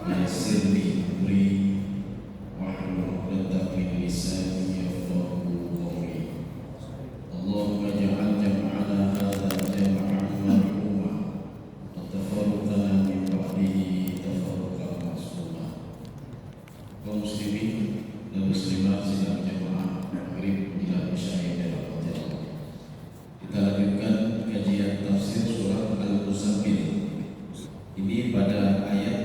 ويسر لي أمري واحلل عقدة من لساني يفقهوا قولي اللهم اجعل جمعنا هذا جمعا مرحوما وتفرقنا من بعده تفرقا معصوما. Kaum muslimin dan muslimat sidang jamaah maghrib ila isya yang dirahmati Allah. Kita lanjutkan kajian tafsir surah Al-Muzammil. Ini pada ayat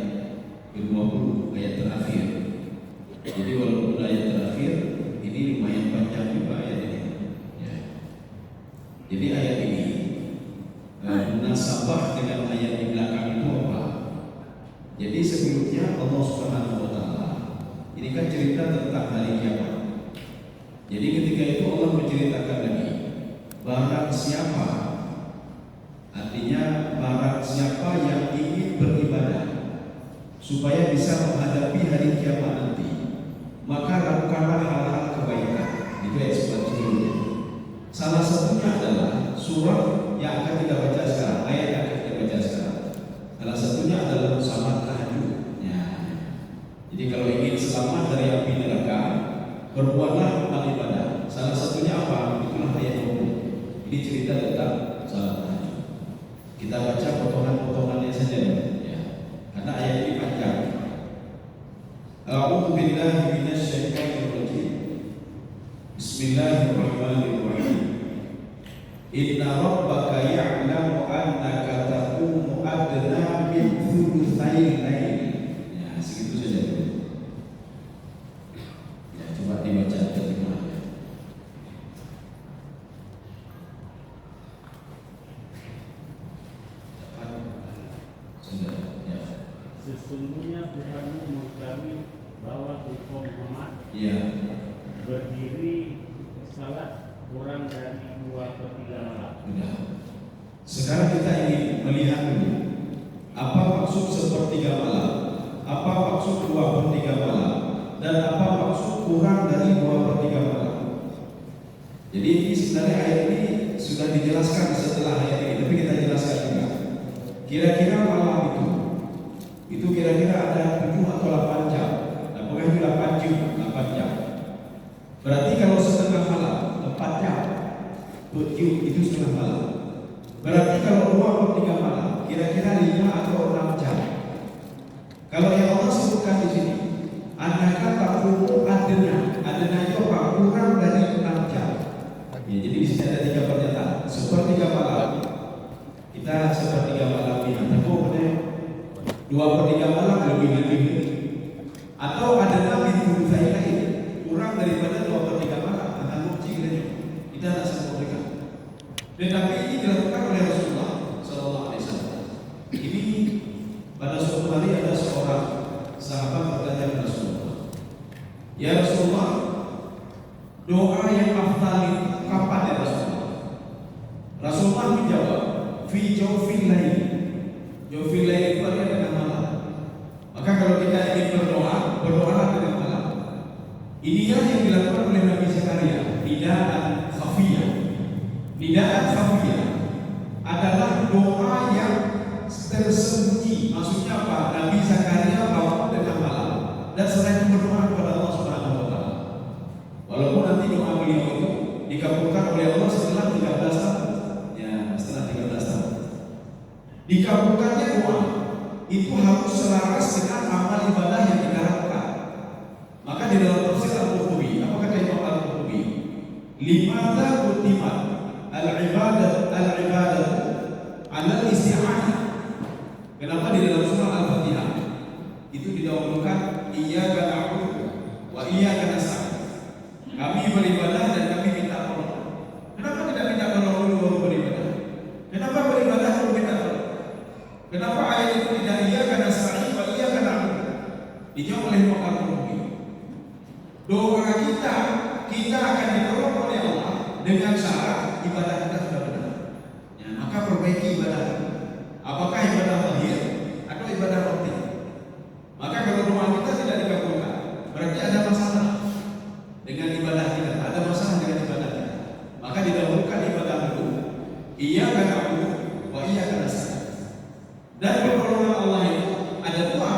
ke-20, ayat terakhir. Jadi walaupun ayat terakhir, ini lumayan panjang juga ayat ini. Ya. Jadi ayat ini munasabah dengan ayat di belakang itu apa? Jadi sebelumnya Allah Subhanahu wa taala ini kan cerita tentang hari kiamat. Jadi ketika itu Allah menceritakan lagi barang siapa, artinya barang siapa yang ingin beribadah supaya bisa menghadapi hari kiamat nanti, maka lakukanlah hal-hal kebaikan. Itu ayat sebelumnya. Salah satunya adalah surah yang akan kita baca sekarang, ayat yang akan kita baca sekarang. Salah satunya adalah salat tahajud. Jadi kalau ingin selamat dari api neraka, berbuatlah amal ibadah. Salah satunya apa? Itulah ayat 20. Ini cerita tentang salat tahajud. Kita baca potongan-potongannya saja ya. Karena ayat ini panjang. A'udzu billahi minasy syaithanir rajim. Bismillahirrahmanirrahim. Inna rabbaka ya'lamu annaka taqumu adna min thulutsayil lail. Ya, segitu saja dulu. Ya, coba dibaca terjemahannya. Sudah, ya. Sesungguhnya Tuhanmu mengetahui bahwa engkau Muhammad berdiri salat kurang dari 2/3 malam. Sudah. Sekarang kita ingin melihat dulu apa maksud sepertiga malam, apa maksud 2/3 malam, dan apa maksud kurang dari 2/3 malam. Jadi ini sebenarnya ayat ini sudah dijelaskan setelah ayat ini, tapi kita jelaskan juga. Kira-kira malam itu kira-kira ada 7 atau 8 jam. Nah, pokoknya 8 jam. Berarti kalau setengah malam 4 jam, 7 itu setengah malam. Berarti kalau 2/3 malam, kira-kira 5 atau 6 jam. Kalau yang Allah sebutkan di sini, annaka taqumu adna itu apa? Kurang dari 6 jam. Ya, jadi di sini ada 3 pernyataan. Sepertiga malam, kita sepertiga malam ini. Atau 2/3 malam lebih. Atau adna min thulutsayil lail, kurang daripada 2/3 malam. Tanggung jawab kita tidak sempurna. Tetapi ini dilakukan oleh Rasulullah Sallallahu Alaihi Wasallam. Ini pada suatu hari ada seorang sahabat bertanya kepada Rasulullah, ya Rasulullah, doa yang afdal kapan ya Rasulullah? Rasulullah menjawab, fi jawfil lail. Jawfil lail itu adalah tengah malam. Maka kalau kita ingin berdoalah tengah malam. Ini yang dilakukan oleh Nabi Zakaria, nidaan khafiyah. Nidaan khafiyah adalah doa yang tersembunyi. Maksudnya apa? Nabi Zakaria bawa tengah malam dan selain berdoa kepada Allah Subhanahu wa taala. Walaupun nanti doa beliau itu dikabulkan oleh Allah setelah 13 tahun. Ya, setelah 13 tahun. Dikabulkannya doa itu harus selaras dengan amal ibadah yang kita lakukan. Maka di dalam tafsir Al-Qurtubi, apa kata Imam Al-Qurtubi? Limadza qutimat al-ibadah ala isti'anah. Kenapa di dalam surah Al-Fatihah itu didahulukan iyyaka na'budu wa iyyaka nasta'in. Kami beribadah dan kami minta tolong. Kenapa tidak minta tolong dulu baru beribadah? Kenapa beribadah baru minta tolong? Kenapa ayat itu tidak iyyaka nasta'in wa iyyaka na'budu? Dijawab oleh Imam Al-Qurtubi. Doa kita akan ditolong oleh Allah dengan syarat ibadah kita sudah benar. Ya, maka perbaiki ibadah. Apakah ibadah lahir atau ibadah batin? Maka kalau doa kita tidak dikabulkan, berarti ada masalah dengan ibadah kita, ada masalah dengan ibadah kita. Maka didahulukan ibadah itu. Iyyaka na'budu wa iyyaka nasta'in. Dan pertolongan Allah itu ada dua.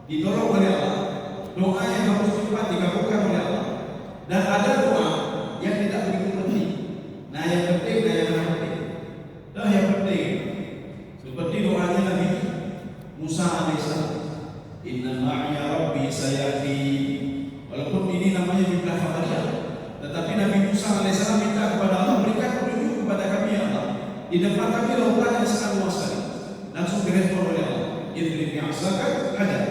ditolong oleh Allah, doa yang harus cepat dikabulkan oleh Allah. Dan ada doa yang tidak begitu penting. Nah yang penting, yang penting seperti doanya Nabi Musa alaihissalam, Inna ma'iya Rabbi sayahdi. Walaupun ini namanya jumlah fakariyah, tetapi Nabi Musa alaihissalam minta kepada Allah, berikan petunjuk kepada kami ya Allah. Di depan kami lautan yang sangat luas sekali. Langsung direspon oleh Allah, idrib bi'asaka hajar,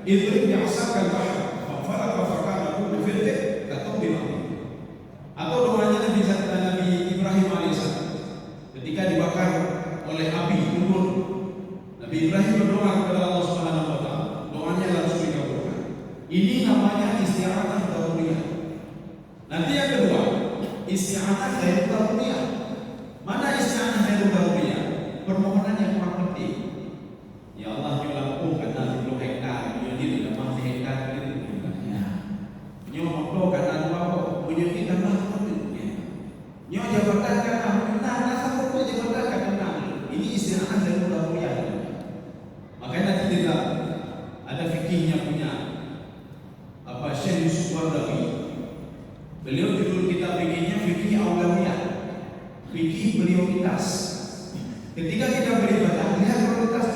idrib bi'asaka al-bahr, fa'faraka fakana kullu firqin katawbil azim. Atau doanya Nabi Ibrahim alaihissalam ketika dibakar oleh api turun, Nabi Ibrahim berdoa kepada Allah Subhanahu wa taala, doanya langsung dikabulkan. Ini namanya isti'anah daruriyah. Nanti yang kedua, isti'anah ghair daruriyah. Mana isti'anah ghair daruriyah? Permohonan yang kurang penting. Ya Allah, nyo lampukan 60 hektar, nyo di 5 hektar gitu. Ya. Nyo mokdokan apa? Nyo kita mah nyo jabatan kan nah satu jabatan kan. Ini isti'anah ghair daruriyah. Makanya nanti kita ada fikihnya punya Syekh Yusuf Wardawi. Beliau judul kitab fikihnya fikih aulawiyah, fikih prioritas. Ketika kita beribadah, lihat prioritas.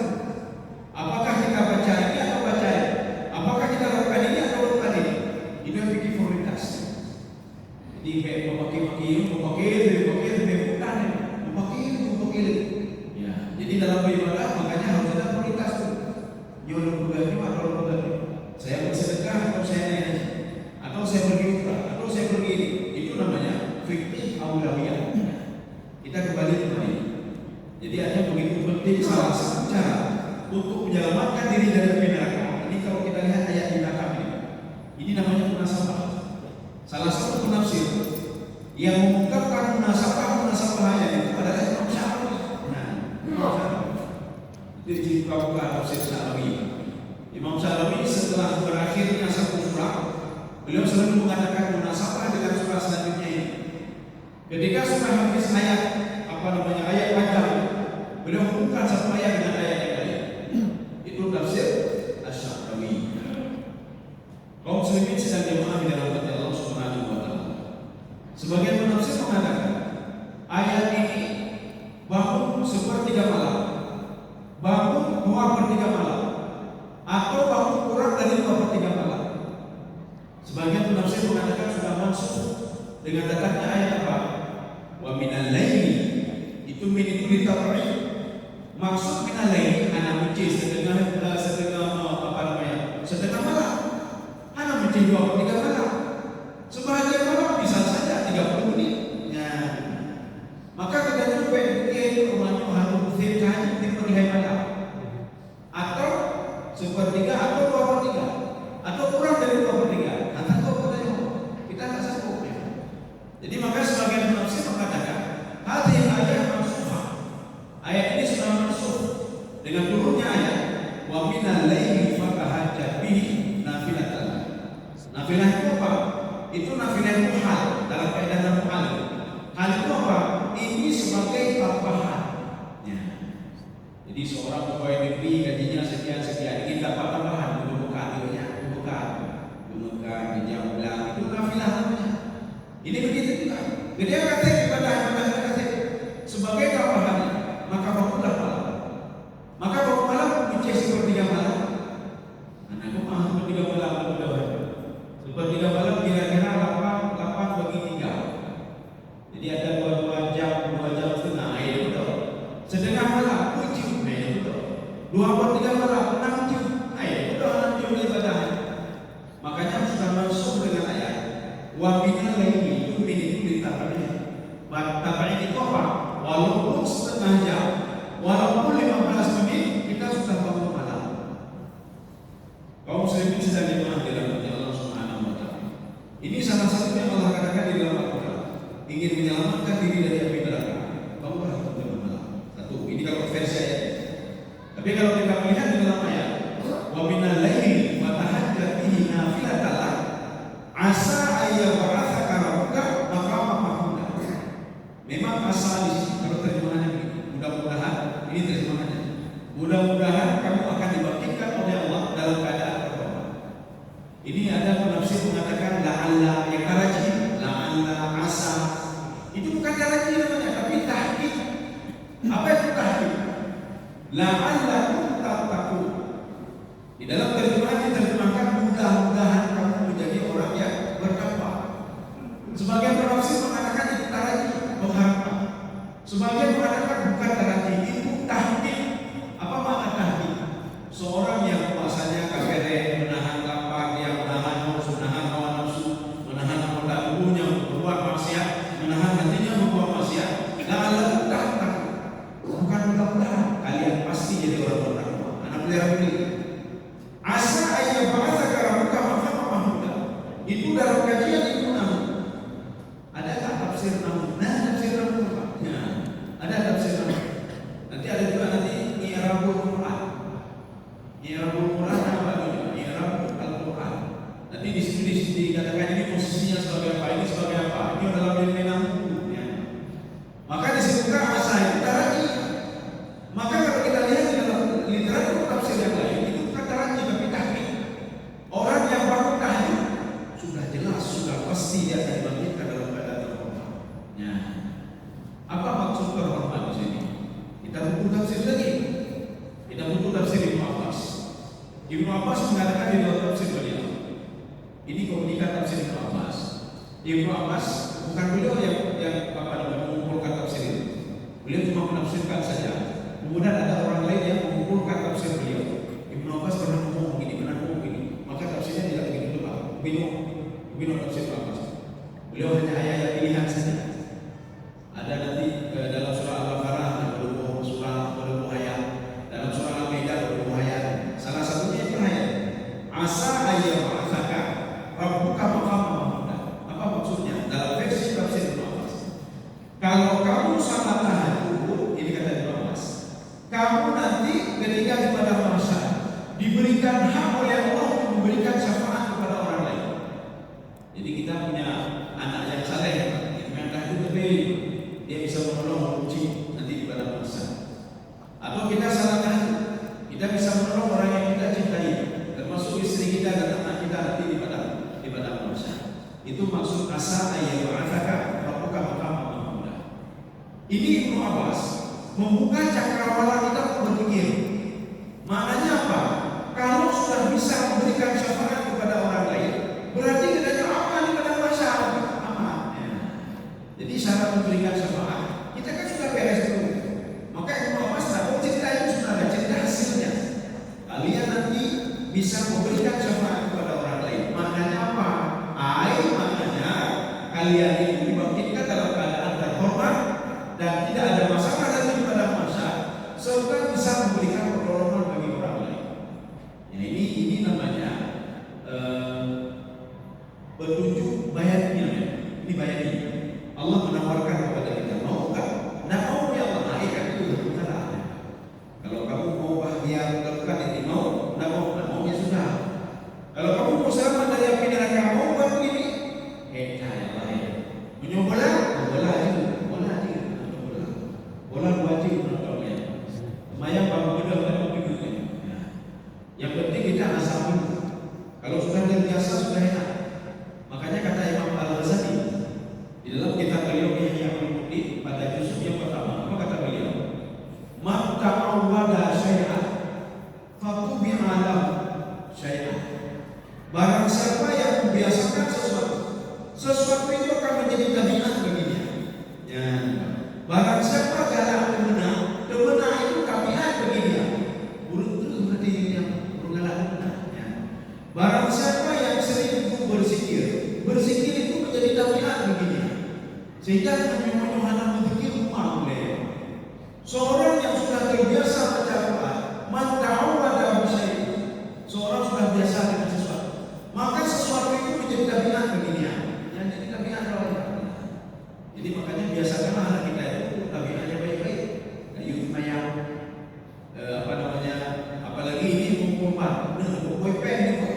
Apakah kita baca ini atau baca ini? Apakah kita lakukan ini atau lakukan ini? Itu yang fikih prioritas. Jadi kayak memakai. Ya, jadi dalam beribadah makanya harus ada prioritas tuh. Nyolong bulannya atau bulannya. Saya bersedekah atau saya naik, atau saya pergi umrah, atau saya pergi ini. Itu namanya fikih aulawiyah. Kita kembali ke ini. Jadi ada begitu penting salah satu cara untuk menyelamatkan diri dari api neraka. Ini kalau kita lihat ayat di belakang ini namanya munasabah. Salah satu penafsir yang mengungkapkan munasabah ayat itu adalah Imam Syarawi. Jadi kalau tafsir Syarawi, Imam Syarawi setelah berakhirnya satu surah, beliau selalu mengatakan munasabah dengan surah selanjutnya ini. Ketika surah habis ayat ayat panjang, beliau hubungkan satu ayat dengan ayat yang lain. Itu tafsir Asy-Syarawi. Kaum muslimin sedang jemaah di dalam hati Allah Subhanahu wa taala. Sebagian penafsir mengatakan ayat ini bangun sepertiga malam, bangun 2/3 malam, atau bangun kurang dari 2/3 malam. Sebagian penafsir mengatakan sudah masuk dengan datangnya ayat apa? Wa minal laili, itu min itu ditabai. Maksud minal laili ana menci setengah malam. Ana menci 2/3 malam. Sebahagian malam bisa saja 30 menit. Ya. Maka katanya itu rumahnya harus kan di perihai malam. Atau 1/3 atau 2/3 atau kurang dari 2/3 atau kita tak sanggup ya. Jadi maka sebagian penafsir mengatakan hadhihi ayat mansukah. Ayat ini sudah mansukh dengan turunnya ayat wa minal laili fatahajjat bihi nafilatan. Nafilah itu apa? Itu nafilah itu hal dalam kaidah nahwu hal. Hal itu apa? Ini sebagai tambahan. Ya. Jadi seorang pegawai negeri gajinya sekian ingin dapat tambahan untuk buka meja ulang, itu nafilah namanya. Ini begitu juga. Jadi kata ibadah sebagai tambahan, maka bangunlah malam. Maka bangun malam mencari 1/3 malam. Anakku mah 1/3 malam betul. 1/3 malam kira-kira 8/3. Jadi ada 2 jam setengah itu betul. Setengah malam 7 itu betul. 2/3 malam 6 jam. Betul 6 jam ibadah. Makanya sudah masuk dengan ayat wa minal laili, itu ditabai. Tabai itu apa? Walaupun setengah jam, walaupun 15 menit kita sudah bangun malam. Kaum muslimin sedang dimana dalam Allah Subhanahu wa taala. Ini salah satu yang Allah katakan di dalam Al-Qur'an. Ingin menyelamatkan diri dari api neraka, bangunlah bangun malam. Satu, ini kalau versi ayat. Tapi kalau kita melihat di dalam ayat wa minal laili fatahajjat bihi nafilatan lak asa ayyab'atsaka rabbuka maqaman mahmuda. Memang asal di sini kalau terjemahannya mudah-mudahan ini terjemahannya. Mudah-mudahan kamu akan dibangkitkan oleh Allah dalam keadaan la'alla, yang taraji, la'alla, asa. Itu bukan taraji namanya, tapi tahqiq. Apa itu tahqiq? La'allakum tattaqun. Di dalam terjemahan diterjemahkan mudah-mudahan kamu menjadi orang yang bertakwa. Sebagian penafsir mengatakan itu taraji, mengharapkan. Sebagian mengatakan bukan taraji, itu tahqiq. Apa makna tahqiq? Seorang yang puasanya kagere, menahan lapar, yang menahan nafsu, menahan hawa nafsu, menahan anggota tubuhnya berbuat maksiat, menahan hatinya berbuat maksiat. La'allakum tattaqun. Bukan mudah-mudahan kalian pasti jadi orang bertakwa. Anak pelihara beli. Asa ayat bahasa karamuka maqama mahmuda. Itu dalam kajian Ibnu Nawawi. Ada tak tafsir Nawawi? Nah, tafsir Nawawi. Ya, ada tafsir Nawawi. Nanti ada juga nanti i'rabul Quran. I'rabul Quran apa itu? I'rabul Al-Quran. Nanti di sini dikatakan ini posisinya sebagai apa? Ini sebagai apa? Ini adalah ilmu ya. Maka disebutkan asa itu taraji. Maka kalau kita lihat di dalam literatur tafsir yang lain itu bukan taraji tapi tahqiq. Orang yang bangun tahqiq sudah jelas, sudah pasti dia akan dibangkitkan dalam keadaan terhormat. Ya. Apa maksud terhormat di sini? Kita butuh tafsir lagi. Kita butuh tafsir Ibnu Abbas. Ibnu Abbas mengatakan di dalam tafsir beliau. Ini komunikat tafsir Ibnu Abbas. Ibnu Abbas bukan beliau yang mengumpulkan tafsir itu. Beliau cuma menafsirkan saja. Kemudian ada orang lain yang mengumpulkan tafsir beliau. Ibnu Abbas pernah ngomong begini, pernah ngomong begini. Maka tafsirnya tidak begitu tepat. Bingung tafsir Ibnu Abbas. Beliau hanya ayat-ayat pilihan saja. Ada nanti dalam surah Al-Baqarah ada 20 surah, 20 ayat. Dalam surah Al-Maidah 20 ayat. Salah satunya itu ayat asa ayyab'atsaka rabbuka maqaman mahmuda. Apa maksudnya? Dalam versi tafsir Ibnu Abbas. Kalau kamu salat tahajud, ini kata Ibnu Abbas, kamu nanti ketika di padang mahsyar diberikan hak oleh Allah untuk memberikan syafaat kepada orang lain. Jadi kita punya anak yang saleh, yang tahajud lebih, dia bisa menolong uji nanti di padang mahsyar. Atau kita salat tahajud, kita bisa menolong orang yang kita cintai, termasuk istri kita dan anak kita nanti di padang mahsyar. Itu maksud asa ayyab'atsaka rabbuka maqaman mahmuda. Ini Ibnu Abbas membuka cakrawala kita untuk berpikir. Maknanya apa? Kalau sudah bisa memberikan syafaat kepada orang lain, berarti kita aman pada masa aman. Ya. Jadi syarat memberikan syafaat, kita kan sudah beres dulu. Maka Ibnu Abbas cerita itu sudah ada cerita hasilnya. Kalian nanti bisa memberikan syafaat kepada orang lain. Maknanya apa? Maknanya kalian itu dibangkitkan dalam keadaan terhormat dan tidak ada masalah lagi pada masa serta bisa memberikan pertolongan bagi orang lain. Ya, ini namanya petunjuk bayatnya. Ini bayatnya. Allah menawarkan kepada kita, mau enggak? Nah, mau ya Allah, kan itu betul. Kalau kamu mau bahagia lakukan ini, mau, enggak mau ya sudah. Kalau kamu mau selamat dari api neraka, mau buat begini, ya Allah. Menyobola, bola dua jam nontonnya. Lumayan bangun muda bangun begini. Yang penting kita asal dulu. Kalau sudah terbiasa sudah enak. Makanya kata Imam Al-Ghazali di dalam kitab beliau Ihya Ulumuddin pada juz yang pertama, apa kata beliau? Man ta'awwada syai'an fatubi'a lahu syai'an. Barang siapa yang membiasakan sesuatu itu akan menjadi tabiat baginya. Ya. Barang siapa galak temenah itu tabiat bagi dia. Buruk terus berarti dia galak temenah. Ya. Barang siapa yang sering berzikir itu menjadi tabiat bagi dia. Sehingga menyohana berzikir rumah beliau. Seorang yang sudah terbiasa baca Quran, man ta'awwada bisyai'. Seorang sudah biasa dengan sesuatu, maka sesuatu itu menjadi tabiat bagi dia. Yang jadi tabiat orang. Jadi makanya biasakanlah anak kita itu tabiatnya baik-baik. Kayu mayang, apalagi ini kumpul pan, kumpul pen itu,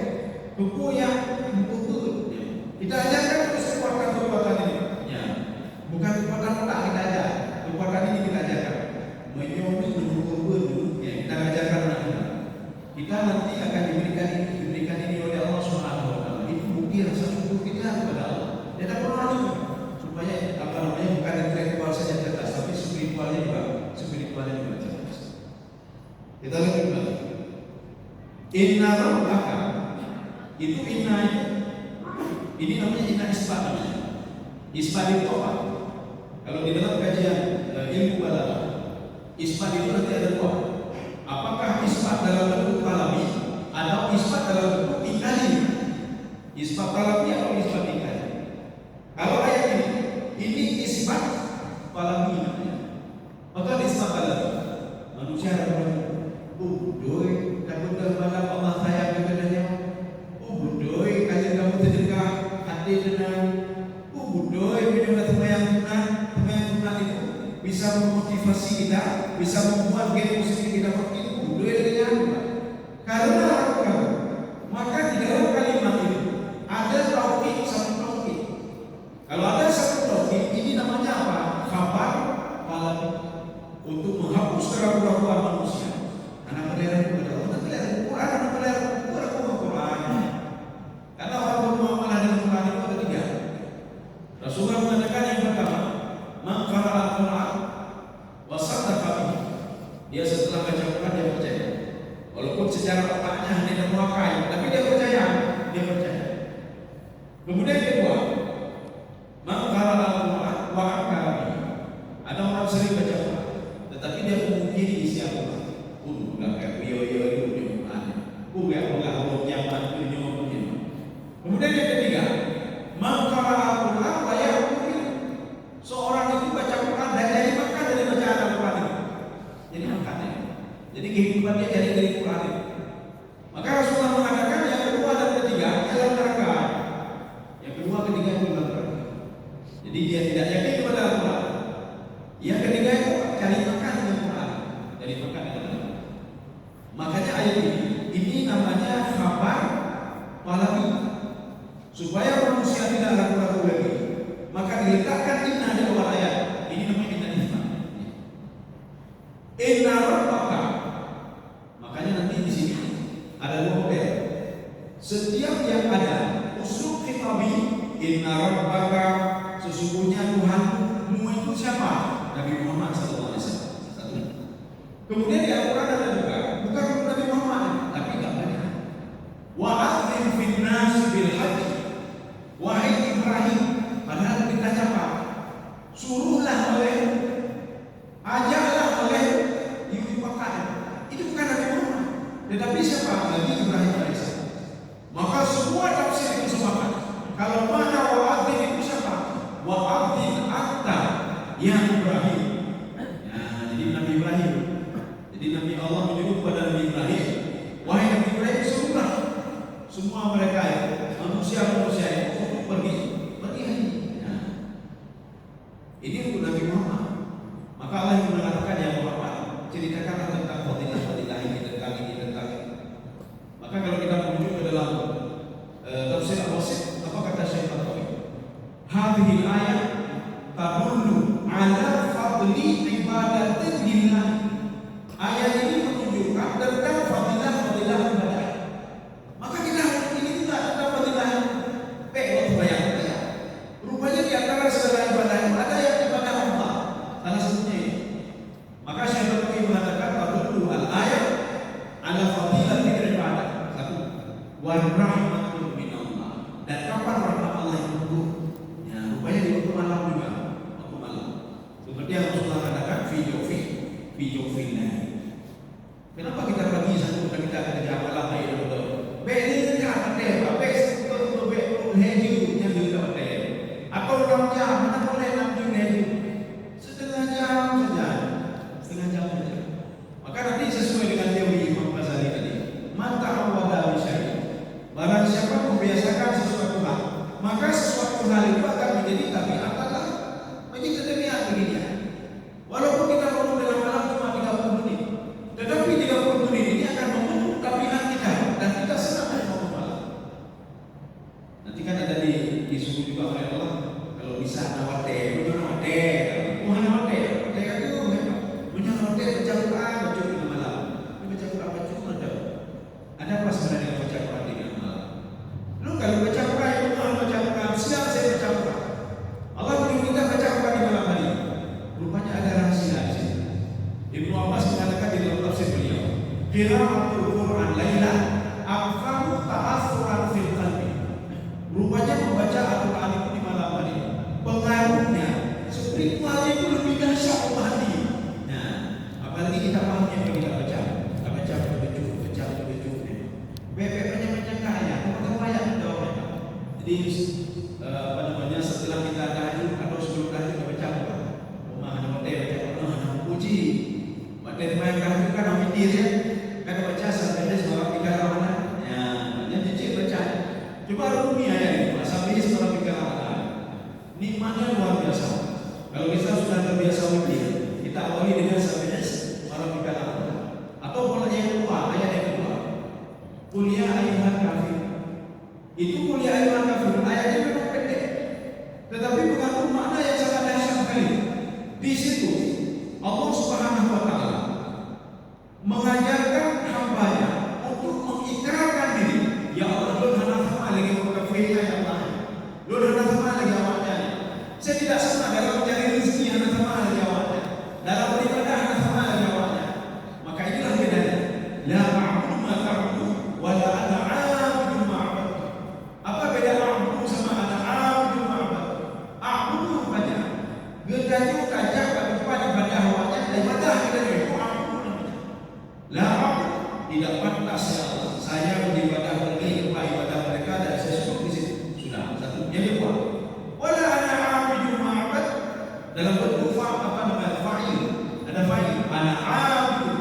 kumpul yang kumpul. Kita ajarkan terus kekuatan ini. Ya. Bukan kekuatan otak kita ajar, kekuatan ini kita ajarkan. Menyomi mengukur ya, kita ajarkan anak kita. Kita nanti akan diberikan ini oleh Allah Subhanahu wa taala. Itu bukti rasa syukur kita. Inna rabbaka itu inna itu. Ini namanya inna isbat namanya. Isbat itu apa? Kalau di dalam kajian ilmu balaghah, isbat itu nanti ada dua. Apakah isbat dalam bentuk kalami atau isbat dalam bentuk ikali? Isbat kalami atau isbat ikali? Kalau ayat ini isbat kalami namanya. Maka isbat kalami manusia ada doi takut kepada Allah sayang kepadanya. Doi kalian kamu terjaga hati tenang. Doi video semayang tunang itu bisa memotivasi kita, bisa membuat game positif kita berilmu. Doi dengan karena apa? Maka di dalam kalimat itu ada tauhid satu tauhid. Kalau ada satu tauhid, ini namanya apa? Khabar malam untuk menghapus keraguan-keraguan manusia. Anak pelihara kepada Allah, anak pelihara Quran, anak pelihara Quran. Karena orang bermuamalah dengan Quran itu ada tiga. Rasulullah mengatakan yang pertama, man qara'a al-Quran wa saddaqa bihi. Dia setelah baca Quran dia percaya. Walaupun secara otaknya hanya tidak memakai, tapi dia percaya. Kemudian yang kedua, man qara'a al-Quran wa aqara bihi. Ada orang sering baca Quran, tetapi dia memungkiri isi Al-Quran. Kemudian yang ketiga, mengqara al-Quran wa ya'mul. Seorang itu baca Quran dan jadi makan dari bacaan Al-Quran. Jadi makan. Jadi kehidupannya jadi dari Quran. Maka Rasulullah mengatakan yang kedua dan ketiga dalam neraka. Yang kedua ketiga itu dalam neraka. Jadi dia tidak yakin kepada Al-Quran. Yang ketiga itu cari makan dengan Quran. Jadi makan dengan Al-Quran. Makanya ayat ini namanya khabar malami, supaya manusia tidak ragu-ragu lagi. Maka diletakkan inna di awal ayat. Ini namanya inna isma. Inna rabbaka. Makanya nanti di sini ada dua model. Setiap yang ada usul khitabi inna rabbaka, sesungguhnya Tuhanmu itu siapa? Nabi Muhammad SAW. Satu. Kemudian di Al-Quran ada juga bukan Nabi Muhammad, tapi enggak banyak. Wa adzim fin nas bil hajj. Wahai Ibrahim, padahal kita siapa? Suruhlah oleh, ajarlah oleh ibu bapa. Itu bukan Nabi Muhammad, tetapi siapa? Nabi Ibrahim alaihissalam. Maka semua tafsir itu sepakat. Kalau mana wa adzim itu siapa? Wa adzim anta ya Ibrahim. Nah, jadi Nabi Ibrahim. Jadi Nabi Allah menyuruh kepada Nabi Ibrahim, wahai Nabi Ibrahim, suruhlah semua mereka manusia-manusia untuk pergi haji. Nah, ini untuk Nabi Muhammad. Maka Allah yang mengatakan ya Muhammad, ceritakanlah tentang fadilah ini, tentang ini. Maka kalau kita menuju ke dalam tafsir Al-Wasit, apa kata Syekh Al-Tawi? Hadhihi ayat tadullu ala fadli ibadatin lillah. Ayat ini menunjukkan tentang fadilah ibadah. Maka kita ini tidak tentang fadilah bayang. Rupanya di antara segala ibadah yang ada yang ibadah Allah. Salah satunya ini. Maka Syekh Al-Tawi mengatakan tadullu al-ayat ala fadilah ibadah. Satu, wa rahmatun minallah. Dan kapan rahmat Allah yang turun? Ya, rupanya di waktu malam juga. Waktu malam. Seperti yang Rasulullah katakan fi jawfin. Kenapa kita bagi satu kita kerja malam ini dulu? Beli kan ada, habis itu beli yang kita pakai. Atau 6 jam, mana boleh 6 jam setengah jam saja. Maka nanti sesuai dengan teori Imam Ghazali tadi. Mata awada bisyari. Barang Nikmatnya luar biasa. Kalau kita sudah terbiasa witir, kita awali dengan sabdas Rabbika al-A'la. Atau kalau yang kedua, ayat yang kedua, Qul ya ayyuhal kafirun. Itu Qul ya ayyuhal kafirun, ayatnya memang pendek, tetapi mengandung makna yang sangat dahsyat sekali. Di situ Allah Subhanahu wa taala mengajarkan hamba-Nya untuk mengikrarkan diri. Ya Allah, Lord hana sama lagi mukafirnya ya Allah. Lord hana sama lagi awaknya. Saya tidak sama dalam mencari rezeki hana sama lagi awaknya. Dalam beribadah hana sama lagi awaknya. Maka inilah bedanya. La a'budu ma ta'budu wa la ana 'abudu ma 'abadtu. Apa beda a'budu sama ana 'abudu ma 'abadtu? A'budu banyak. Gedayu kajak tempat ibadah awaknya dan ibadah kita itu a'budu namanya. La a'budu tidak pantas ya Allah. Saya beribadah lebih kepada ibadah mereka dan saya sebut di situ. Sudah satu. Yang kedua, wala ana 'abudu ma 'abadtu dalam bentuk fa'il. Ada fa'il. Ana 'abudu.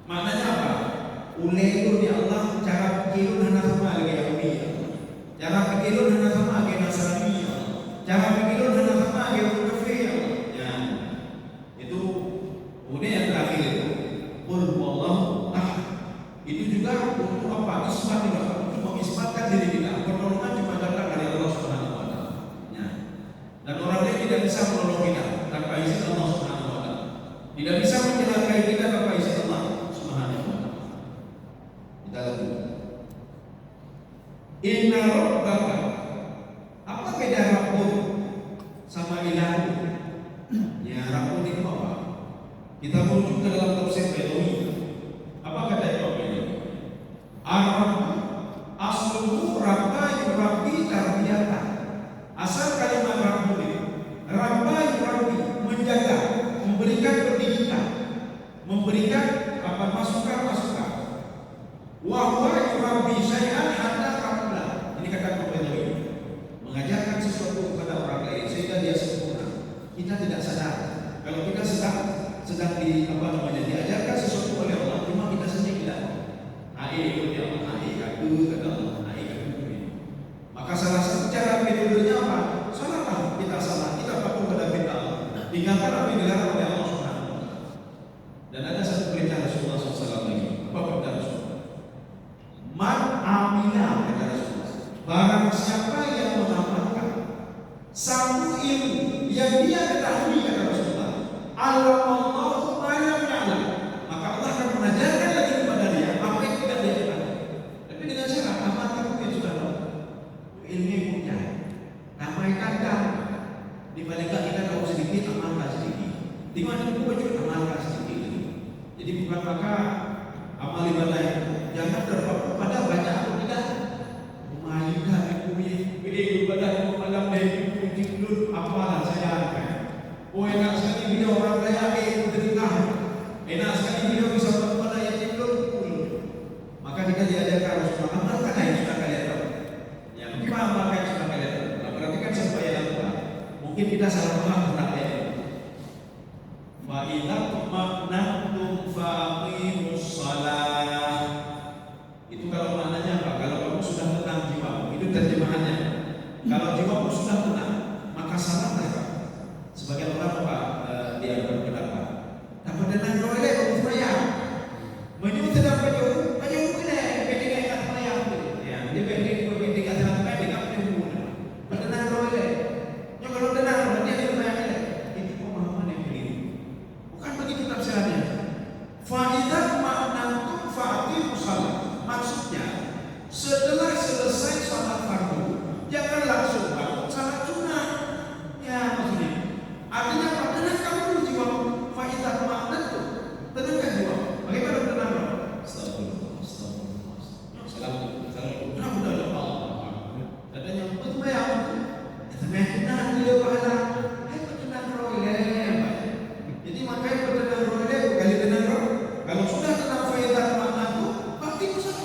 Maknanya apa? Ulaiun ya Allah, cara pikirun hana sama lagi Yahudi. Cara pikirun hana sama lagi Nasrani. Cara pikirun hana sama lagi kafir. Ya. Itu kemudian yang terakhir itu qul huwallahu ahad. Itu juga untuk apa? Isbat juga. Untuk mengisbatkan diri kita. Pertolongan cuma datang dari Allah Subhanahu wa taala. Ya. Dan orang lain tidak bisa menolong kita tanpa izin Allah Subhanahu wa taala. Tidak bisa mencelakai kita tanpa izin Allah Subhanahu wa taala. Kita lanjut. Inna rabbaka. Apa beda Rabbun sama ilahu? Ya, Rabbun itu apa? Kita merujuk ke dalam tafsir Baidawi. Apa kata Imam Baidawi? Ar-Rabb asluhu rabba yurabbi tarbiyatan. Asal kalimat Rabbun itu rabba yurabbi, menjaga, memberikan pendidikan, memberikan apa masukan-masukan. Wa huwa yurabbi syai'an hatta qabla. Ini kata Imam Baidawi. Mengajarkan sesuatu kepada orang lain sehingga dia sempurna. Kita tidak sadar kalau kita sedang diajarkan sesuatu oleh Allah, cuma kita sendiri tidak tahu. Ikut ya Allah, kata Allah, kata. Maka salah satu cara metodenya apa? Salah kita salah, kita patuh pada perintah Allah. Tinggalkan apa yang dilarang oleh Allah Subhanahu wa taala. Dan ada satu perintah Rasulullah SAW lagi. Apa perintah Rasulullah? Man amila, kata Rasulullah. Barang siapa yang mengamalkan satu ilmu yang dia ketahui, kata Rasulullah, Allahu ma'lam ya'lam, maka Allah akan mengajarkan lagi kepada dia apa yang tidak dia ketahui. Tapi dengan syarat amalkan yang sudah tahu. Ilmu punya. Ramaikan kan. Di balik kita tahu sedikit, amalkan sedikit. Di mana itu wajib amalkan sedikit. Jadi bukan maka amal ibadah itu jangan terpaku pada banyak atau tidak. Mainkan ini ibadah yang malam dari tidur apalah saya akan. Oh enak sekali bila orang kaya berdengar. Enak sekali bila bisa berpada yang tidur. Maka kita diajarkan harus mengamalkan yang sudah kalian tahu. Yang kita amalkan yang sudah kalian tahu. Nah, perhatikan supaya lakukan. Mungkin kita salah paham tentang ayat ini. Fa idza tuma'nantum faqimus shalah. Itu kalau maknanya apa? Kalau kamu sudah tenang jiwa, itu terjemahannya. Kalau jiwamu sudah tenang, maka salatlah kamu. Sebagian orang apa? Dia berpendapat. Dapat tenang oleh kamu sembahyang. Menyuruh sedang menyuruh kena pendek kat sembahyang. Ya, dia pendek kat sembahyang kat menyuruh. Tenang oleh. Yang kalau tenang dia sembahyang. Itu pemahaman yang keliru. Bukan begitu tafsirannya. Fa idza ma'nantum faqimus shalah. Maksudnya setelah selesai salat fardu jangan langsung bangun salat sunnah. Ya maksudnya artinya apa? Tenangkan dulu jiwamu. Faidah makna itu tenangkan jiwa. Bagaimana tenang? Astagfirullah. Salam. Katanya betul ya. Tapi tenang dia pahala. Tenang roilem. Jadi makanya tenang roilem kali tenang roh. Kalau sudah tenang faidah makna itu pasti usah.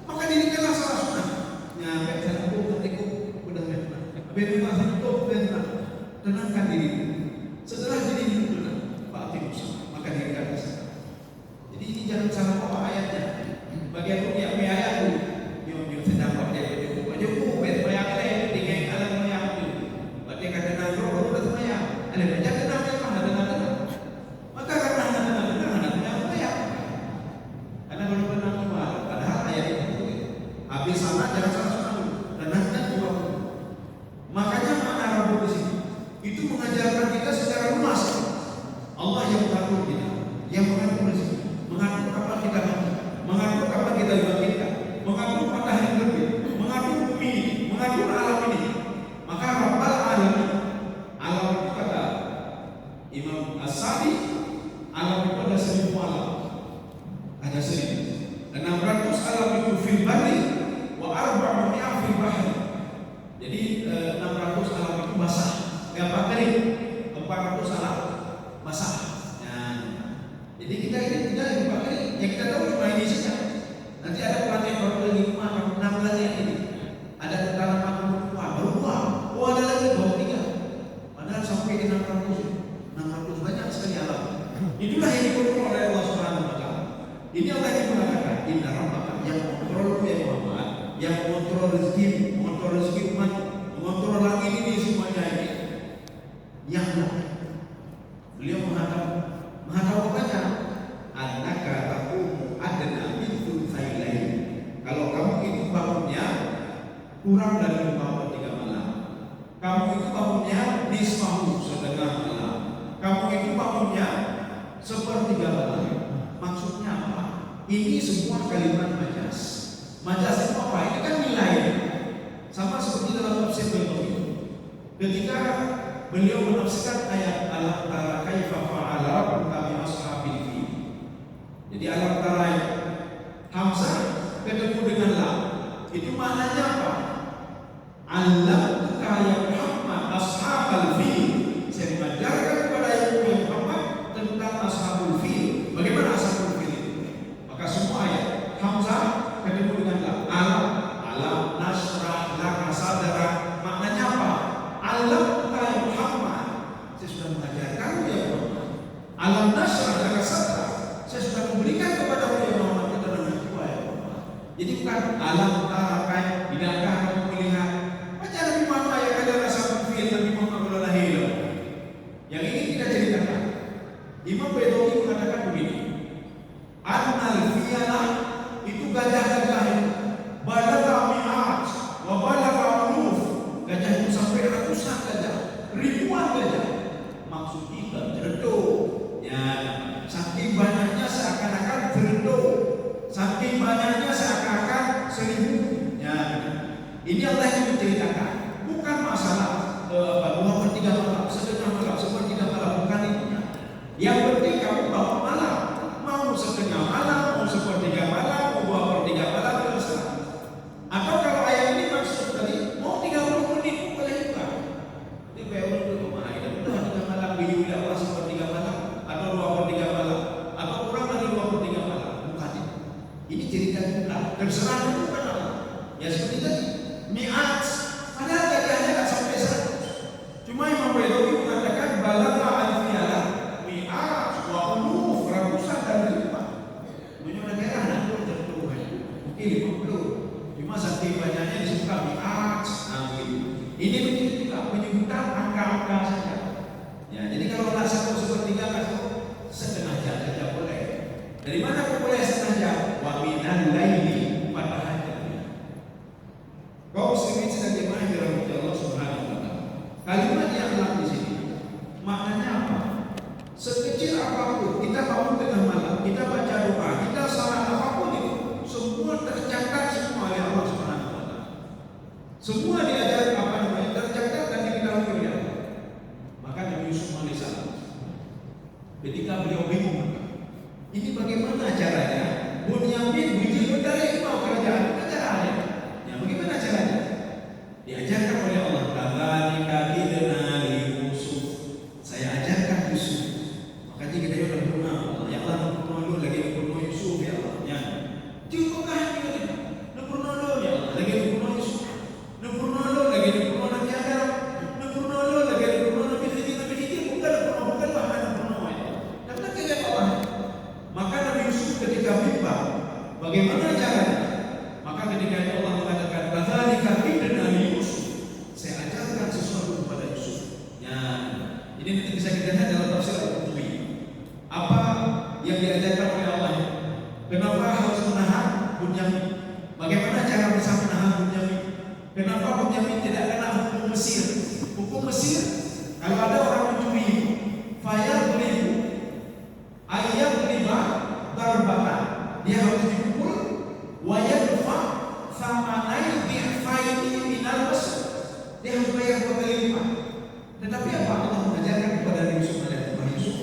Maka dirikanlah salat sunnah. Ya, baca aku ketika udah tenang. Bebas untuk tenang. Tenangkan dirimu. Setelah dirimu tenang, pasti usah. Maka dirikanlah salat. Jadi ini jangan salah bawa ayatnya. Bagi aku yang ayat itu, yang sedang baca itu, baca itu, bayang lain dengan alam yang itu. Baca kata tenang kurang dari 2/3 malam. Kamu itu bangunnya nisfahu, setengah malam. Kamu itu bangunnya sepertiga malam. Maksudnya apa? Ini semua kalimat majas. Majas itu apa? Ini kan nilai. Sama seperti dalam tafsir Baidawi. Ketika beliau menafsirkan ayat alam tara kaifa fa'ala rabbuka bi ashabil fil. Jadi alam tara Hamzah ketemu dengan lam. Itu maknanya apa? Alam ya Muhammad ashabal fil. Saya mengajarkan kepada Muhammad tentang ashabul fil. Bagaimana ashabul fil itu? Maka semua ayat Hamzah ketemu dengan lam. Alam nasrah laka sadara. Maknanya apa? Alam ya Muhammad. Saya sudah mengajarkan ya Muhammad. Alam nasrah laka sadara. Saya sudah memberikan kepada ya Muhammad keterangan jiwa ya Muhammad. Jadi bukan alam tarakai bidangkah kamu melihat. Baca Nabi Muhammad yang ada ashabul fil, Nabi Muhammad belum lahir. Yang ini kita ceritakan. Imam Baidawi mengatakan begini. Annal fiyala itu gajah-gajah itu balagha mi'at wa balagha uluf. Gajah itu sampai ratusan gajah, ribuan gajah. Maksud kita tereduk. Ya, saking banyaknya seakan-akan tereduk. Saking banyaknya seakan-akan 1000. Ya, ini Allah yang menceritakan. Bukan masalah 2/3 malam, setengah malam, sepertiga malam, bukan itu. Yang penting kamu bangun malam. Mau setengah malam, mau sepertiga malam, mau 2/3 malam, terserah. Atau kalau ayat ini maksud tadi mau 30 menit boleh juga. Ini bayar dulu mahal. Udah 3 malam beli Allah sepertiga malam atau 2/3 malam atau kurang dari 2/3 malam. Bukan itu. Ini cerita juga. Terserah itu bukan Allah. Ya seperti tadi. Mi'at. Padahal gajahnya tak sampai 100. Cuma Imam Baidawi mengatakan balagha al-fiyala mi'at wa uluf, ratusan dan ribuan. Punya negara anak tertentu mungkin 50. Cuma saking banyaknya disebutkan mi'at. Nah begitu. Ini begitu juga penyebutan angka-angka saja. Ya, jadi kalau nak 1/3 atau setengah jam saja boleh. Dari mana kau boleh setengah jam? Wa minal laili pada hajat. Kau muslimin sedang jemaah dirahmati Allah Subhanahu wa taala. Kalimat yang alam di sini maknanya apa? Sekecil apapun kita bangun tengah malam, kita baca doa, kita salat apapun itu, semua tercatat semua oleh Allah Subhanahu wa taala. Semua diajar apa namanya tercatat dan diketahui oleh Allah. Maka Nabi Yusuf alaihissalam ketika beliau bingung, ini bagaimana caranya? Bunyamin bijil dari mau kerajaan, apa caranya? Ya bagaimana caranya? Diajarkan oleh Allah. Kadzalika kidna li Yusuf. Saya ajarkan Yusuf. Makanya kita sudah berdoa, ya Allah, berdoa lagi berdoa Yusuf ya Allah. Ya. Cukupkah kita berdoa ya Allah, lagi berdoa Yusuf. Berdoa lagi berdoa Nabi Adam. Berdoa lagi berdoa Nabi Khidir, bukan bahkan berdoa ya. Dan ketika Allah, maka Nabi Yusuf ketika mimbar, bagaimana caranya? Maka ketika Allah mengatakan kadzalika kidna li Yusuf. Saya ajarkan sesuatu kepada Yusuf. Ya, ini nanti bisa kita lihat dalam tafsir Al-Qurtubi. Apa yang diajarkan oleh Allah? Kenapa harus menahan Bunyamin? Bagaimana cara bisa menahan Bunyamin? Kenapa Bunyamin tidak kena hukum Mesir? Hukum Mesir, kalau ada orang mencuri, fayadribu ayyadriba darbatan, dia harus dipukul, wa yadfa thamanai bi'faini minal masr. Dia harus bayar 2 kali lipat. Tetapi apa Allah mengajarkan kepada Nabi Yusuf alaihissalam? Yusuf,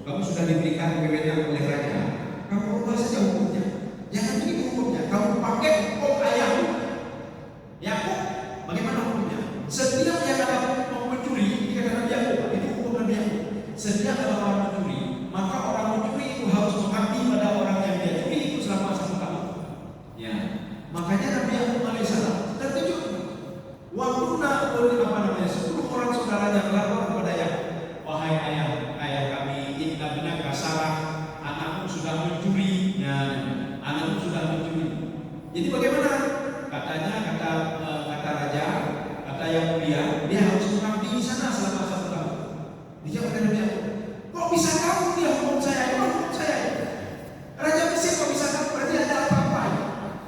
kamu sudah diberikan kewenangan oleh raja. Kamu ubah saja hukumnya. Jangan begitu hukumnya. Kamu pakai hukum ayahmu. Yakub, bagaimana hukumnya? Setiap yang ada mau mencuri, dikatakan Nabi Yakub, itu hukum Nabi Yakub. Setiap ada orang mencuri, maka orang mencuri itu harus mengabdi pada orang yang dia curi itu selama 1 tahun. Ya, makanya Nabi Yakub alaihissalam terkejut. Waktu nak apa namanya 10 orang saudaranya melapor kepada Yakub, wahai ayah kami, inna binaka Sarah, anakmu sudah mencuri. Ya, anakmu sudah mencuri. Jadi bagaimana? Katanya kata raja, kata yang mulia, dia harus mengabdi di sana selama 1 tahun. Dijawab oleh Nabi Yakub, kok bisa kamu dia hukum saya? Hukum saya. Raja Mesir kok bisa kamu? Berarti ada apa-apa.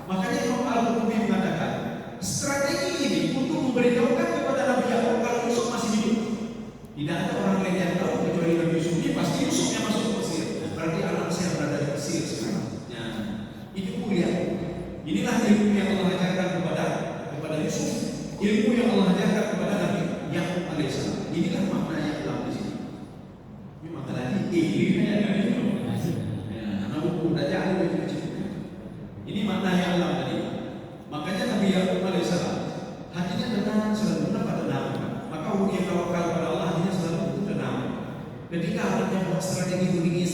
Makanya Imam Al-Qurtubi mengatakan strategi Inilah ilmu yang Allah ajarkan kepada Yusuf, ilmu yang Allah ajarkan kepada Nabi Yakub alaihissalam. Inilah makna yang dalam di sini. Ini makna tadi ilmunya ada di sini. Anak buku belajar ada di sini. Ini makna yang dalam tadi. Makanya Nabi Yakub alaihissalam hatinya tenang, selalu pada tenang. Maka orang yang tawakal pada Allah hatinya selalu tenang. Ketika anaknya buat strategi begini,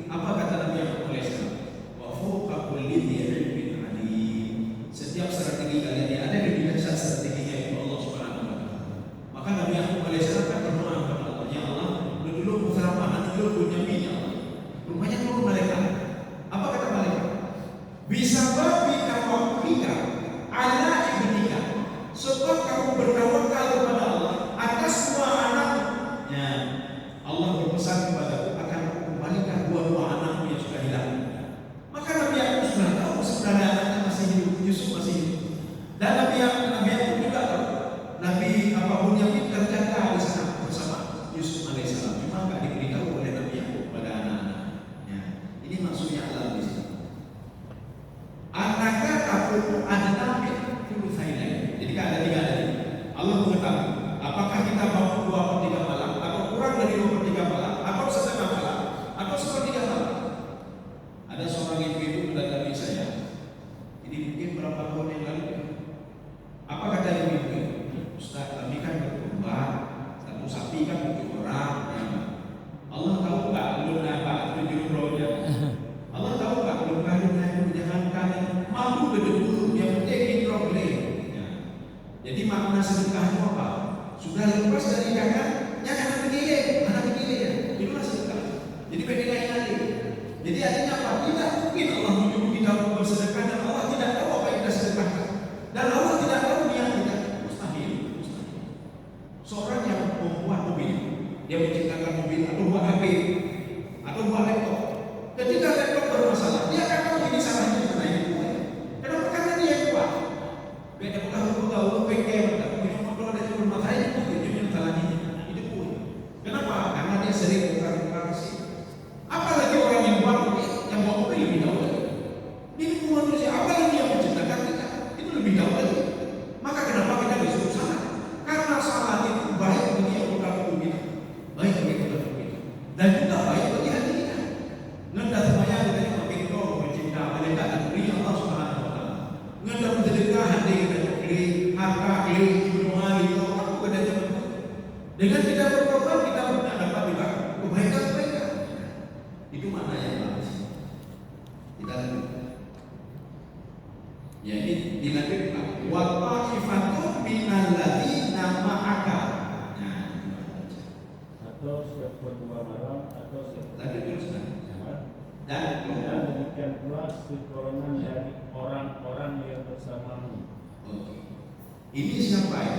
apa kata Nabi Yakub alaihissalam? Wa fawqa kulli dhi ilmin alim. Setiap strategi kalian yang ada lebih dahsyat strateginya itu Allah Subhanahu wa taala. Maka Nabi Yakub alaihissalam kan berdoa kepada Allah, ya Allah, dulu putra anak dulu punya minyak. Rupanya turun malaikat. Apa kata malaikat? Bisa babika wa kulika ala ibnika. Sebab kamu bertawakal kepada Allah atas dua anaknya. Allah berpesan kepadaku akan kembalikan dua anakmu yang sudah hilang. Maka Nabi Yakub sudah tahu sebenarnya anaknya masih hidup, Yusuf masih hidup. Dan Nabi Yakub juga tahu Nabi Bunyamin terjaga di sana bersama Yusuf alaihissalam. Cuma nggak diberitahu oleh Nabi Yakub pada anak-anaknya. Ini maksudnya Allah di sini. Anaknya takut ada nabi dulu saya. Jadi ada tiga tadi. Allah mengetahui apakah kita bangun 2/3 malam atau kurang dari 2/3 malam atau setengah malam atau 1/3 malam. Ada seorang ibu-ibu mendatangi saya. Ini mungkin berapa tahun yang lalu. Apa kata ibu-ibu? Ustaz, kami kan berkorban, satu sapi kan 7 orang. Ya. Allah tahu nggak belum dapat 7 rohnya? Allah tahu nggak belum kalinya jangankan malu gedebulu yang penting problem. Ya. Jadi makna sedekah itu apa? Sudah lepas dari jangan begini ya. Itulah sedekah. Jadi beda lagi. Jadi artinya apa? Tidak mungkin Allah menyuruh kita bersedekah dan Allah tidak tahu apa yang kita sedekahkan. Dan Allah tidak tahu niat kita. Mustahil. Seorang yang membuat mobil, dia menciptakan mobil atau buat HP atau buat laptop. Ketika laptop bermasalah, dia akan tahu ini salahnya di mana yang buat. Kenapa? Karena dia yang buat. Beda pegawai PKM, tapi kalau ada cuma matanya itu yang salahnya. Itu pun. Kenapa? Karena dia sering bukan sih. Apalagi orang yang buat mobil lebih tahu lagi. Ini manusia, apalagi yang menciptakan kita, itu lebih tahu lagi. Maka kenapa kita disuruh sana? Karena salah itu baik bagi yang bukan hukum kita, baik bagi kita, dan juga baik bagi hati kita. Nggak semuanya kita yang makin tahu mencipta malaikat dan beri Allah Subhanahu wa taala. Nggak bersedekah hati kita beri harta, beri semua itu aku kada cepat. Dengan kita berkorban kita dapat juga kebaikan mereka. Itu mana yang bagus? Kita lanjut. Ya ini dilanjutkan. Wa ta'ifatun minal ladzina ma'aka. Nah, atau setiap berdua malam atau setiap lanjut terus kan. Dan demikian pula sekolongan dari orang-orang yang bersamamu. Oke. Ini siapa ya?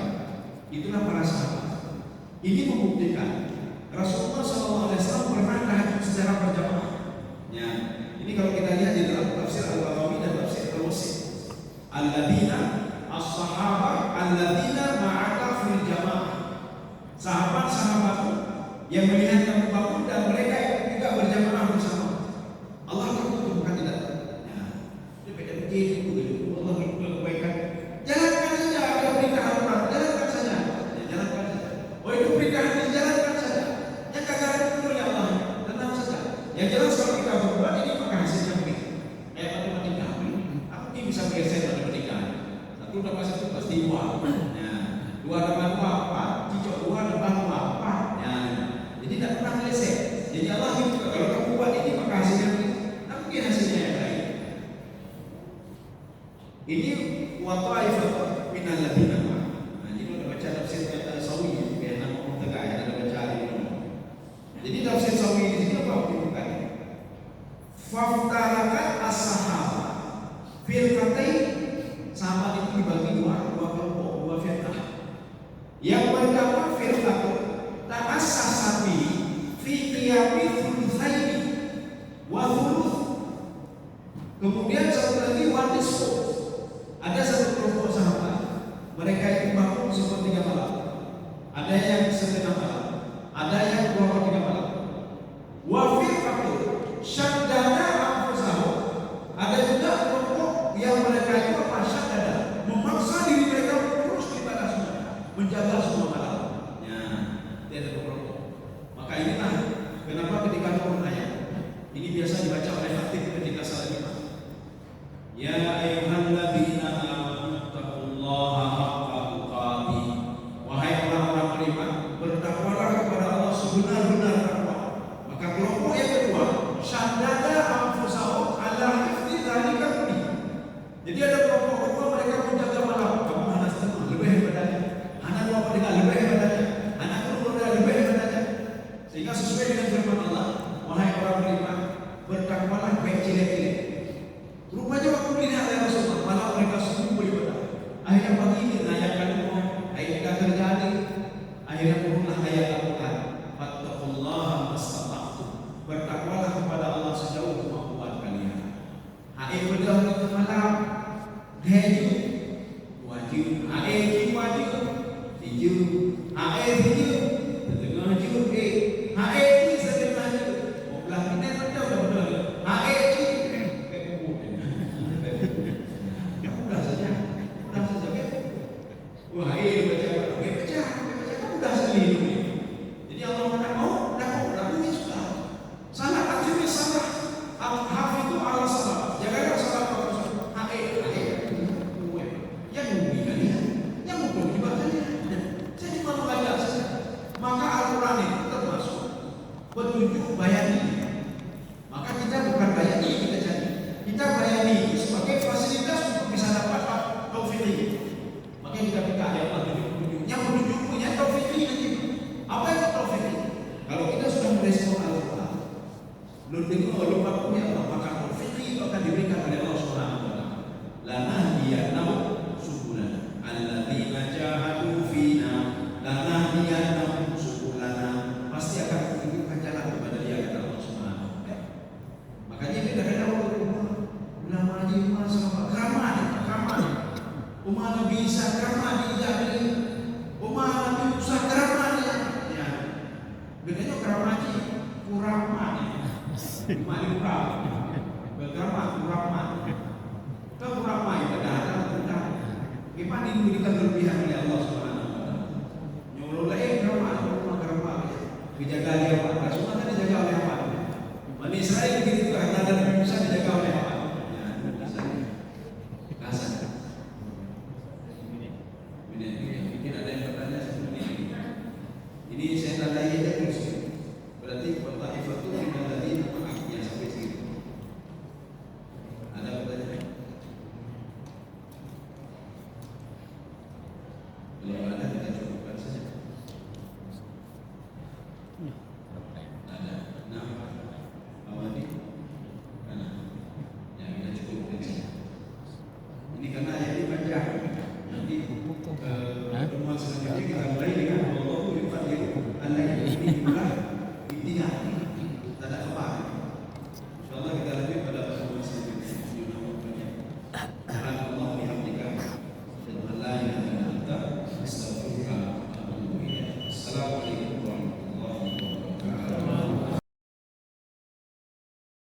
Itulah para sahabat. Ini membuktikan Rasulullah SAW pernah tahajud secara berjamaah. Ya, ini kalau kita lihat di dalam tafsir Al-Baghawi dan tafsir Al-Wasit. Alladzina as-sahaba alladzina ma'aka fil jamaah. Sahabat-sahabatku yang melihat kamu bangun dan mereka yang juga berjamaah bersama. Allah tahu itu bukan tidak. Ya, dia beda begitu. Allah itu kebaikan. Jalankan saja ada perintah Allah, jalankan saja. Ya, jalankan saja. Oh itu perintah dijalankan saja. Yang kagak ada ya Allah, tenang saja. Yang jelas kalau kita berbuat ini maka hasilnya begitu. Kayak matematika. Aku ini bisa bergeser matematika. 1 tambah 1 pasti 2. Ya. 2 tambah 2 apa? Cicok 2 tambah 2 apa? Ya. Jadi tidak pernah meleset. Jadi Allah itu kalau kamu buat ini maka hasilnya begitu. Nah, mungkin hasilnya yang lain. Ini wa ta'ifatun minal ladzina ma'aka. Nah, ini udah baca tafsir Sawi kayak nama Mu'taqa ya, ada baca ini. Jadi tafsir Sawi di sini apa bukan? Faftarakat as-sahaba firqatain, sahabat itu dibagi dua kelompok, 2 firqah. Yang pertama firqatun ta'assasati fi qiyami thulutsaini wa thuluth. Kemudian satu lagi wanisfu. Ada satu kelompok sahabat, mereka itu bangun 1/3 malam. Ada yang setengah malam, ada yang 2/3 malam. Wa firqatun syaddana anfusahum. Ada juga kelompok yang mereka Ya ayyuhalladzina amanu taqullaha haqqa tuqatih. Wahai orang-orang beriman, bertakwalah kepada Allah sebenar-benar takwa. Maka kelompok yang kedua, syaddada anfusahum ala hifdzi dzalika kulli. Jadi ada kelompok kedua, mereka menjaga malam. Kamu anak setengah lebih hebatnya, anak 2/3 lebih hebatnya, anak 2/3 lebih hebatnya. Sehingga sesuai dengan firman Allah, wahai orang beriman, bertakwalah baik cilik-cilik. Rupanya waktu melihat ya Rasulullah, malah mereka semua beribadah. Akhirnya pagi ini menanyakan Tuhan, akhirnya terjadi. Akhirnya turunlah ayat Al-Quran, fattaqullaha mastata'tum. Bertakwalah kepada Allah sejauh kemampuan kalian. Hai bedah itu malam, deju wajib, hai wajib, deju, hai deju, tengah deju, hai ini setengah deju. Belah ini betul. Hai udah saja. Wah, baca udah seliru. Jadi Allah kata mau, ini sudah. Salah akhirnya salah. Hafidhu ala salah. Jangan salah terus. Yang merugikan dia, yang memperlibatkan dia. Jadi kalau baca saja, maka Al-Quran itu termasuk petunjuk bayani. Maka kita bukan bayani, kita cari. Kita bayani itu sebagai fasilitas untuk bisa dapat taufik ini. Makanya kita minta ya Allah tunjuk-tunjuk. Yang menunjuk punya taufik ini. Apa itu taufik ini? Kalau kita sudah merespon Al-Quran, lu dengar lu punya Allah, maka taufik itu akan diberikan oleh Allah Subhanahu wa taala. Lanahdiyannahum subulana alladzina jahadu fina lanahdiyannahum subulana. Pasti akan menunjukkan jalan kepada dia, kata Allah Subhanahu wa taala. Makanya kita kadang ulama haji sama keramat. Umar Nabi Isa keramat dia beli. Umar Nabi Musa keramat dia. Ya. Bedanya keramat haji kuramat. Mali kurang. Berkeramat kuramat. Kuramat itu ada. Gimana diberikan berlebihan oleh Allah